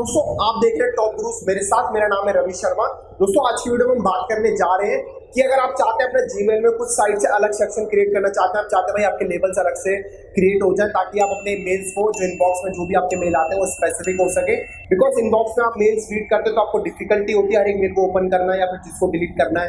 दोस्तों आप देख रहे हैं टॉप गुरुस, मेरे साथ मेरा नाम है रवि शर्मा। दोस्तों आज की वीडियो में हम बात करने जा रहे हैं कि अगर आप चाहते हैं अपने जीमेल में कुछ साइट से अलग सेक्शन क्रिएट करना चाहते हैं, आप चाहते हैं भाई आपके लेबल्स अलग से क्रिएट हो जाए ताकि आप अपने मेल्स को जो इनबॉक्स में जो भी आपके मेल आते हैं वो स्पेसिफिक हो सके। बिकॉज इनबॉक्स में आप मेल्स रीड करते हैं तो आपको डिफिकल्टी होती है हर एक मेल को ओपन करना या फिर जिसको डिलीट करना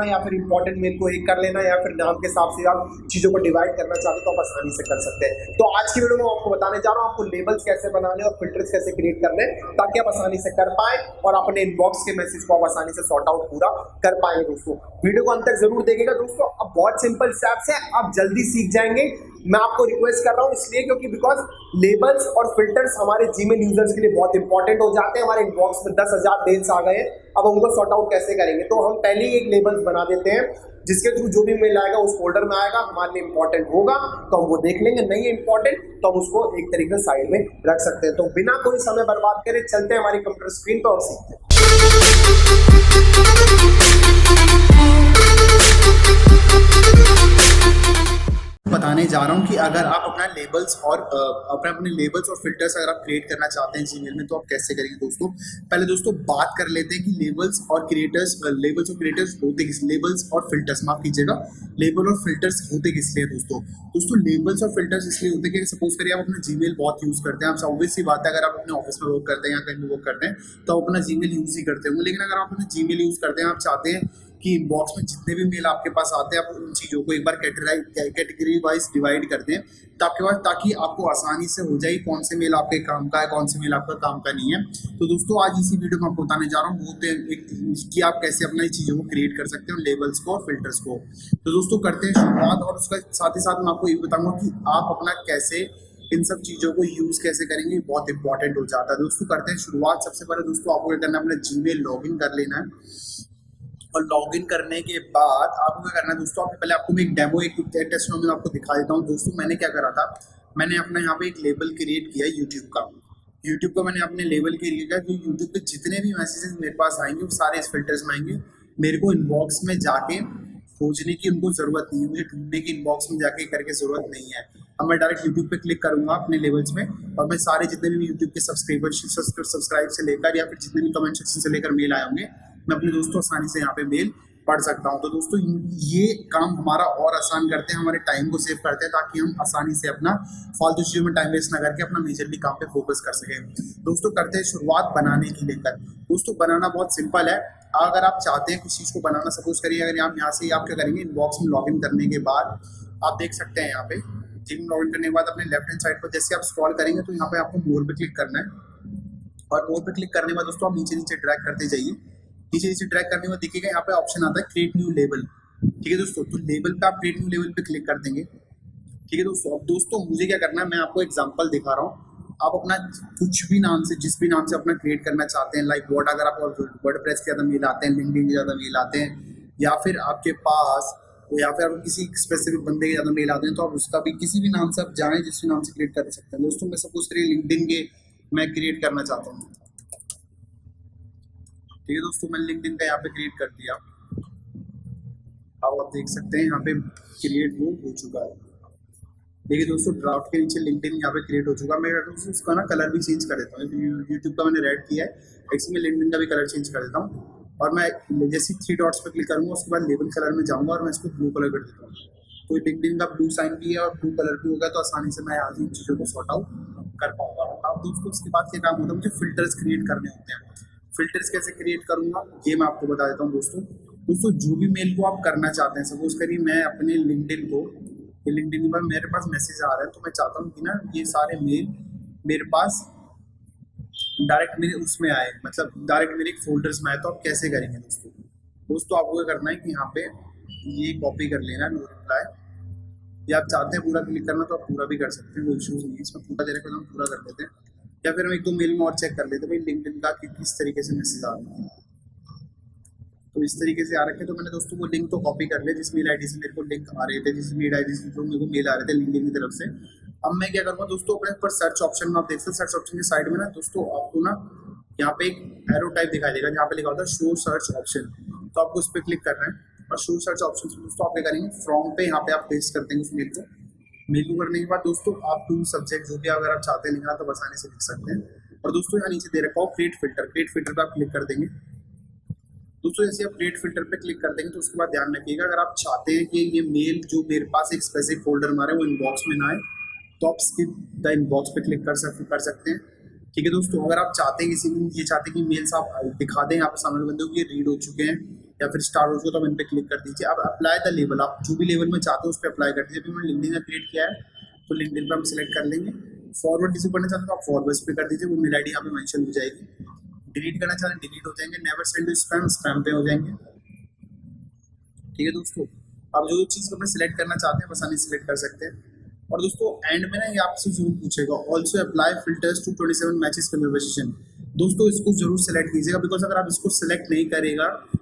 या फिर इंपॉर्टेंट मेल को एक कर लेना या फिर नाम के हिसाब से आप चीजों को डिवाइड करना चाहते हो तो आप आसानी से कर सकते हैं। तो आज की वीडियो में आपको बताने जा रहा हूं आपको लेबल्स कैसे बनाने और फिल्टर्स कैसे क्रिएट करने ताकि आप आसानी से कर पाए और अपने इनबॉक्स के मैसेज को आप आसानी से सॉर्ट आउट पूरा कर पाएंगे। दोस्तों वीडियो को अंत तक जरूर देखिएगा। दोस्तों अब बहुत सिंपल स्टेप्स है, आप जल्दी सीख जाएंगे। मैं आपको रिक्वेस्ट कर रहा हूं इसलिए क्योंकि बिकॉज लेबल्स और फिल्टर्स हमारे जीमेल यूजर्स के लिए बहुत इंपॉर्टेंट हो जाते हैं। हमारे इनबॉक्स में 10,000 मेल्स आ गए हैं, अब उनको सॉर्ट आउट कैसे करेंगे? तो हम पहले ही एक लेबल्स बना देते हैं जिसके थ्रू जो भी मेल आएगा उस फोल्डर में आएगा, हमारे लिए इंपॉर्टेंट होगा तो हम वो देख लेंगे, नहीं है इंपॉर्टेंट तो हम उसको एक तरीके से साइड में रख सकते हैं। तो बिना कोई समय बर्बाद करे चलते हैं हमारी कंप्यूटर स्क्रीन पर और सीखते हैं। बताने जा रहा हूं कि अगर आप अपना लेबल्स और अपने लेबल्स और फिल्टर्स अगर आप क्रिएट करना चाहते हैं जीमेल में तो आप कैसे करेंगे। दोस्तों पहले दोस्तों बात कर लेते हैं कि लेबल्स और क्रिएटर्स होते किस, लेबल्स और फिल्टर्स माफ कीजिएगा, लेबल और फिल्टर्स होते किस लिए। दोस्तों लेबल्स और फिल्टर्स इसलिए होते हैं कि सपोज करिए आप अपना जीमेल बहुत यूज करते हैं, आप ऑब्वियस सी बात है अगर आप अपने ऑफिस में वर्क करते हैं या कहीं भी वर्क करते हैं तो आप अपना जीमेल यूज ही करते होंगे। लेकिन अगर आप अपना जीमेल यूज करते हैं, आप चाहते हैं कि इनबॉक्स में जितने भी मेल आपके पास आते हैं आप उन चीज़ों को एक बार कैटेगरी वाइज डिवाइड कर दें ताकि आपको आसानी से हो जाए कौन से मेल आपके काम का है, कौन से मेल आपका काम का नहीं है। तो दोस्तों आज इसी वीडियो में आपको बताने जा रहा हूँ कि आप कैसे अपनी चीज़ों को क्रिएट कर सकते हो, लेबल्स को और फिल्टर्स को। तो दोस्तों करते हैं शुरुआत और उसका साथ ही साथ मैं आपको ये बताऊंगा कि आप अपना कैसे इन सब चीज़ों को यूज़ कैसे करेंगे, बहुत इंपॉर्टेंट हो जाता है। दोस्तों करते हैं शुरुआत। सबसे पहले दोस्तों आपको क्या करना है, अपना जीमेल लॉगिन कर लेना है और लॉगिन करने के बाद आपको क्या करना है दोस्तों, पहले आपको मैं एक डेमो एक टेस्टिमोनियल आपको दिखा देता हूँ। दोस्तों मैंने क्या करा था, मैंने अपना यहाँ पे एक लेबल क्रिएट किया यूट्यूब का मैंने अपने लेबल क्रिएट किया कि यूट्यूब पे जितने भी मैसेजेस मेरे पास आएंगे वो सारे इस फिल्टर्स में आएंगे। मेरे को इनबॉक्स में जाके खोजने की उनको जरूरत नहीं है, मुझे ढूंढने की इनबॉक्स में जाके करके जरूरत नहीं है। अब मैं डायरेक्ट यूट्यूब पे क्लिक करूंगा अपने लेवल्स में और मैं सारे जितने भी यूट्यूब के सब्सक्राइब से लेकर या फिर जितने भी कमेंट सेक्शन से लेकर मेल आए होंगे मैं अपने दोस्तों आसानी से यहाँ पे मेल पढ़ सकता हूँ। तो दोस्तों ये काम हमारा और आसान करते हैं, हमारे टाइम को सेव करते हैं ताकि हम आसानी से अपना फालतू चीज़ों में टाइम वेस्ट ना करके अपना मेजरली काम पे फोकस कर सकें। दोस्तों करते हैं शुरुआत बनाने की लेकर। दोस्तों बनाना बहुत सिंपल है। अगर आप चाहते हैं किसी चीज़ को बनाना, सपोज करिए अगर आप यहाँ से आप क्या करेंगे, इनबॉक्स में लॉगिन करने के बाद आप देख सकते हैं यहाँ पे जिम लॉगिन करने के बाद अपने लेफ्ट हैंड साइड पर जैसे आप स्क्रॉल करेंगे तो यहाँ पे आपको मोर पे क्लिक करना है और मोर पे क्लिक करने के बाद दोस्तों आप नीचे नीचे ड्रैग करते जाइए। नीचे नीचे ड्रैग करने के बाद देखिएगा यहाँ पे ऑप्शन आता है क्रिएट न्यू लेबल। ठीक है दोस्तों, तो लेबल पे आप क्रिएट न्यू लेबल पे क्लिक कर देंगे। ठीक है दोस्तों, अब दोस्तों मुझे क्या करना है, मैं आपको एग्जांपल दिखा रहा हूँ। आप अपना कुछ भी नाम से, जिस भी नाम से अपना क्रिएट करना चाहते हैं, लाइक व्हाट, अगर आप वर्डप्रेस के ज़्यादा मेल आते हैं, लिंक्डइन के ज़्यादा मेल आते हैं या फिर आपके पास या फिर आप किसी स्पेसिफिक बंदे के ज़्यादा मेल आते हैं तो आप उसका भी किसी भी नाम से आप जाएँ जिस भी नाम से क्रिएट कर सकते हैं। दोस्तों मैं सपोज करिए लिंक्डइन के मैं क्रिएट करना चाहता हूँ। ठीक है दोस्तों, मैं लिंक्डइन का यहाँ पे क्रिएट कर दिया। अब आप देख सकते हैं यहाँ पे क्रिएट हो चुका है। देखिए दोस्तों ड्राफ्ट के नीचे लिंक्डइन यहाँ पे क्रिएट हो चुका है। मैं उसका ना कलर भी चेंज कर देता हूँ। यूट्यूब का मैंने रेड किया है, ऐसे में लिंक्डइन का भी कलर चेंज कर देता हूँ और मैं जैसे 3 डॉट्स पे क्लिक करूँगा उसके बाद लेबल कलर में जाऊँगा और मैं इसको ब्लू कलर कर देता हूँ। तो लिंक्डइन का ब्लू साइन भी है और ब्लू कलर भी होगा तो आसानी से मैं आधी चीज़ों को सॉर्ट आउट कर पाऊंगा। अब दोस्तों उसके बाद क्या काम होता है, मुझे फिल्टर्स क्रिएट करने होते हैं। फिल्टर्स कैसे क्रिएट करूंगा ये मैं आपको बता देता हूँ। दोस्तों जो भी मेल को आप करना चाहते हैं, सपोज करिए मैं अपने लिंक्डइन पर मेरे पास मैसेज आ रहा है तो मैं चाहता हूँ कि ना ये सारे मेल मेरे पास डायरेक्ट मेरे उसमें आए, मतलब डायरेक्ट मेरे फोल्डर्स में आए। तो आप कैसे करेंगे दोस्तों आपको क्या करना है कि यहाँ पे ये कॉपी कर लेना नो रिप्लाई, या आप चाहते हैं पूरा क्लिक करना तो आप पूरा भी कर सकते हैं, कोई इशूज़ नहीं है। इसमें पूरा देने को हम पूरा कर देते हैं या फिर हम एक दो मेल में और चेक कर लेते हैं भाई लिंक्डइन का कि किस तरीके से मैसेज आ रहा है। तो इस तरीके से आ रखे तो मैंने दोस्तों वो लिंक तो कॉपी कर लिया जिस मेल आईडी से मेरे को लिंक आ रहे थे, जिस मेल आईडी से जो मेरे को मेल आ रहे थे लिंक्डइन की तरफ से। अब मैं क्या करूँगा दोस्तों, अपने ऊपर सर्च ऑप्शन में आप देख सकते हैं, सर्च ऑप्शन के साइड में ना दोस्तों आपको ना यहाँ पे एक एरो टाइप दिखाई देगा जहाँ पे लिखा होता है शो सर्च ऑप्शन। तो आपको उस पर क्लिक करना है और शो सर्च ऑप्शन से दोस्तों आप क्या करेंगे, फ्रॉम पे यहाँ पे आप पेस्ट कर देंगे उस मेल को। मेल को करने के बाद दोस्तों आप टू सब्जेक्ट जो भी अगर आप चाहते हैं लिखना तो आसानी से लिख सकते हैं। और दोस्तों यहाँ नीचे दे रखा हो क्रिएट फिल्टर, क्रिएट फिल्टर पे आप क्लिक कर देंगे। दोस्तों जैसे आप क्रिएट फिल्टर पे क्लिक कर देंगे तो उसके बाद ध्यान रखिएगा, अगर आप चाहते हैं कि ये मेल जो मेरे पास एक स्पेसिफिक फोल्डर में आ रहा है वो इनबॉक्स में ना आए, तो आप स्किप द इनबॉक्स पे क्लिक कर सकते हैं। ठीक है दोस्तों, अगर आप चाहते हैं किसी ये चाहते हैं कि मेल्स आप दिखा दें आप सामने बंदे को ये रीड हो चुके हैं या फिर स्टार्ट हो चुके, तो आप इन पे क्लिक कर दीजिए। अब अप्लाई द लेबल, आप जो भी लेवल में चाहते हैं उस पर अप्लाई कर दीजिए। अभी मैंने लिंक्डइन का क्रिएट किया है तो लिंक्डइन पे हम सिलेक्ट कर लेंगे। फॉरवर्ड रिसीव करना चाहते हैं तो आप फॉरवर्ड पे कर दीजिए, वो मेल आईडी यहाँ पे मेंशन हो जाएगी। डिलीट करना चाहते हैं डिलीट हो जाएंगे। Never send to spam, spam पे हो जाएंगे। ठीक है दोस्तों, आप जो चीज़ को अपने सिलेक्ट करना चाहते हैं आसानी सिलेक्ट कर सकते हैं। और दोस्तों एंड में ना ये आपसे जरूर पूछेगा also apply filters to 27 matches conversation. दोस्तों इसको जरूर सिलेक्ट कीजिएगा, बिकॉज अगर आप इसको सिलेक्ट नहीं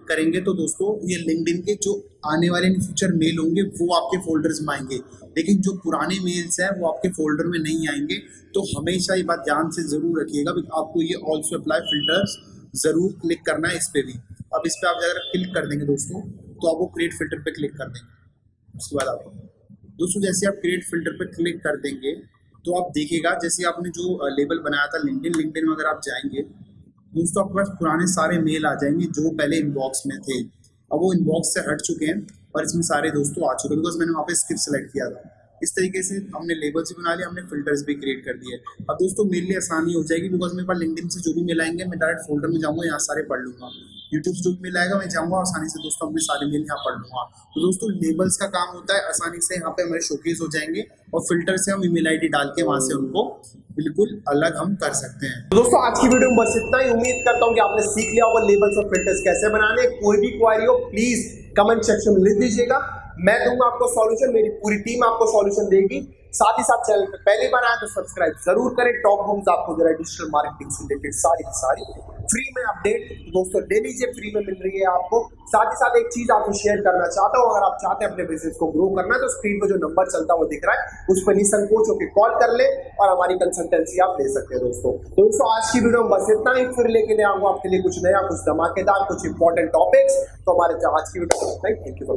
करेंगे तो दोस्तों ये लिंक्डइन के जो आने वाले फ्यूचर मेल होंगे वो आपके फोल्डर्स में आएंगे, लेकिन जो पुराने मेल्स हैं वो आपके फोल्डर में नहीं आएंगे। तो हमेशा ये बात ध्यान से जरूर रखिएगा, आपको ये ऑल्सो अप्लाई फिल्टर्स जरूर क्लिक करना है इस पे भी। अब इस पे आप अगर क्लिक कर देंगे दोस्तों तो आप वो क्रिएट फिल्टर पे क्लिक कर देंगे। उसके बाद आप दोस्तों जैसे आप क्रिएट फिल्टर पे क्लिक कर देंगे तो आप देखिएगा जैसे आपने जो लेबल बनाया था लिंक्डइन में अगर आप जाएंगे दोस्तों आपके पास पुराने सारे मेल आ जाएंगे जो पहले इनबॉक्स में थे। अब वो इनबॉक्स से हट चुके हैं और इसमें सारे दोस्तों आ चुके हैं, बिकॉज मैंने वहाँ पे स्किप सेलेक्ट किया था। इस तरीके से हमने लेबल्स भी बना लिया, हमने फिल्टर्स भी क्रिएट कर दिए। अब दोस्तों मेरे लिए आसानी हो जाएगी, बिकॉज मेरे पास लिंक्डइन से जो भी मेल आएंगे मैं डायरेक्ट फोल्डर में जाऊँगा, यहाँ सारे पढ़ लूँगा। यूट्यूब से जो भी मेल आएगा मैं जाऊँगा आसानी से दोस्तों अपने सारे मेल यहाँ पढ़ लूँगा। तो दोस्तों लेबल्स का काम होता है आसानी से यहाँ पे हमारे शोकेस हो जाएंगे और फिल्टर से हम ईमेल आईडी डाल के वहाँ से उनको बिल्कुल अलग हम कर सकते हैं। तो दोस्तों आज की वीडियो में बस इतना ही। उम्मीद करता हूँ कि आपने सीख लिया होगा लेबल्स और फिल्टर्स कैसे बनाने। कोई भी क्वेरी हो प्लीज कमेंट सेक्शन में लिख दीजिएगा, मैं दूंगा आपको सॉल्यूशन, मेरी पूरी टीम आपको सॉल्यूशन देगी। साथ ही साथ चैनल पे पहली बार आए तो सब्सक्राइब जरूर करें। टॉप होम्स आपको जरा डिजिटल मार्केटिंग से रिलेटेड सारी की सारी फ्री में अपडेट दोस्तों ले लीजिए, फ्री में मिल रही है आपको। साथ ही साथ एक चीज आपको शेयर करना चाहता हूँ, अगर आप चाहते हैं अपने बिजनेस को ग्रो करना तो स्क्रीन पर जो नंबर चलता है वो दिख रहा है, उस पर निसंकोच होकर कॉल कर ले और हमारी कंसल्टेंसी आप ले सकते हैं। दोस्तों आज की वीडियो में बस इतना ही, फिर लेके आऊंगा आपके लिए कुछ नया, कुछ धमाकेदार, कुछ इंपॉर्टेंट टॉपिक्स। तो हमारे आज की वीडियो थैंक यू।